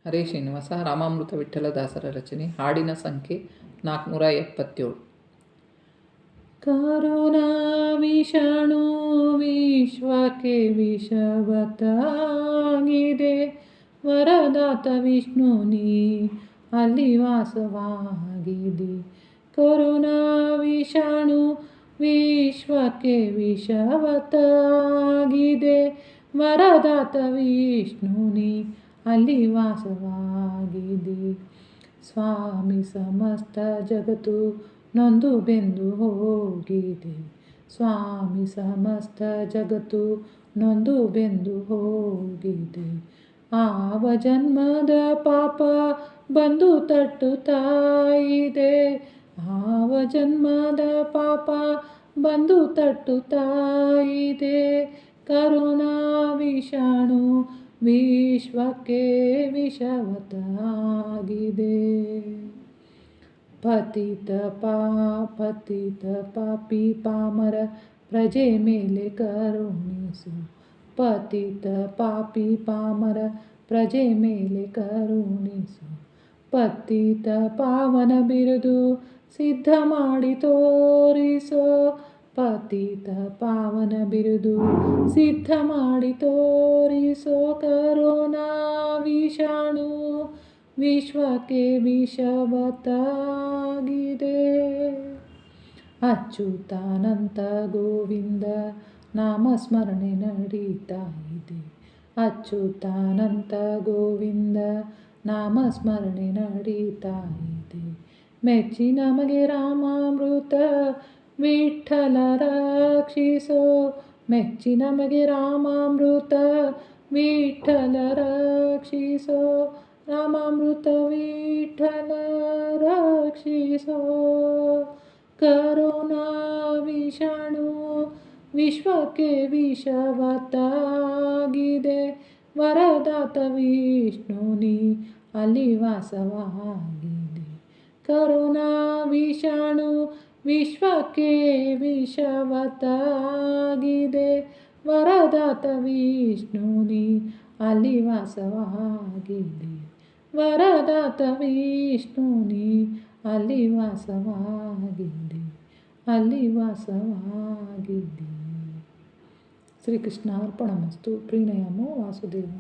ಹರೇ ಶ್ರೀನಿವಾಸ. ರಾಮಾಮೃತ ವಿಠ್ಠಲದಾಸರ ರಚನೆ. ಹಾಡಿನ ಸಂಖ್ಯೆ 477. ಕರುಣಾ ವಿಷಾಣು ವಿಶ್ವಕ್ಕೆ ವಿಷವತ್ತಾಗಿದೆ, ವರದಾತ ವಿಷ್ಣು ನೀ ಅಲ್ಲಿ ವಾಸವಾಗಿದೆ. ಕರುಣಾ ವಿಷಾಣು ವಿಶ್ವಕ್ಕೆ ವಿಷವತ್ತಾಗಿದೆ, ವರದಾತ ವಿಷ್ಣು ನೀ ಅಲ್ಲಿ ವಾಸವಾಗಿದೆ. ಸ್ವಾಮಿ ಸಮಸ್ತ ಜಗತ್ತು ನೊಂದು ಬೆಂದು ಹೋಗಿದೆ, ಸ್ವಾಮಿ ಸಮಸ್ತ ಜಗತ್ತು ನೊಂದು ಬೆಂದು ಹೋಗಿದೆ. ಆವ ಜನ್ಮದ ಪಾಪ ಬಂದು ತಟ್ಟುತ್ತಾ ಇದೆ, ಆವ ಜನ್ಮದ ಪಾಪ ಬಂದು ತಟ್ಟುತ್ತಾ ಇದೆ. ಕರುಣಾ ವಿಷಾಣು ವಿಶ್ವಕ್ಕೆ ವಿಷವತ್ತಾಗಿದೆ. ಪತಿತ ಪಾಪಿ ಪಾಮರ ಪ್ರಜೆ ಮೇಲೆ ಕರುಣಿಸು, ಪತಿತ ಪಾಪಿ ಪಾಮರ ಪ್ರಜೆ ಮೇಲೆ ಕರುಣಿಸು. ಪತಿತ ಪಾವನ ಬಿರುದು ಸಿದ್ಧ ಮಾಡಿ ತೋರಿಸೋ, ಪತಿತ ಪಾವನ ಬಿರುದು ಸಿದ್ಧ ಮಾಡಿ ತೋರಿಸೋ. ಕರುಣಾ ವಿಷಾಣು ವಿಶ್ವಕ್ಕೆ ವಿಷವತ್ತಾಗಿದೆ. ಅಚ್ಯುತಾನಂತ ಗೋವಿಂದ ನಾಮಸ್ಮರಣೆ ನಡೀತಾ ಇದೆ, ಅಚ್ಯುತಾನಂತ ಗೋವಿಂದ ನಾಮಸ್ಮರಣೆ ನಡೀತಾ ಇದೆ. ಮೆಚ್ಚಿ ನಮಗೆ ರಾಮಾಮೃತ ವಿಠ್ಠಲ ರಕ್ಷಿಸೋ, ಮೆಚ್ಚಿ ನಮಗೆ ರಾಮಾಮೃತ ವಿಠ್ಠಲ ರಕ್ಷಿಸೋ. ರಾಮಾಮೃತ ವಿಠ್ಠಲ ರಕ್ಷಿಸೋ. ಕರುಣಾ ವಿಷಾಣು ವಿಶ್ವಕ್ಕೆ ವಿಷವತ್ತಾಗಿದೆ, ವರದಾತ ವಿಷ್ಣು ನೀ ಅಲ್ಲಿ ವಾಸವಾಗಿದೆ. ಕರುಣಾ ವಿಷಾಣು ವಿಶ್ವಕ್ಕೆ ವಿಷವತ್ತಾಗಿದೆ, ವರದಾತ ವಿಷ್ಣು ನೀ ಅಲ್ಲಿ ವಾಸವಾಗಿದೆ. ವರದಾತ ವಿಷ್ಣು ನೀ ಅಲ್ಲಿ ವಾಸವಾಗಿದೆ, ಅಲ್ಲಿ ವಾಸವಾಗಿದೆ. ಶ್ರೀಕೃಷ್ಣ ಅರ್ಪಣಮಸ್ತು. ಪ್ರೀಣಯಾಮೋ ವಾಸುದೇವ.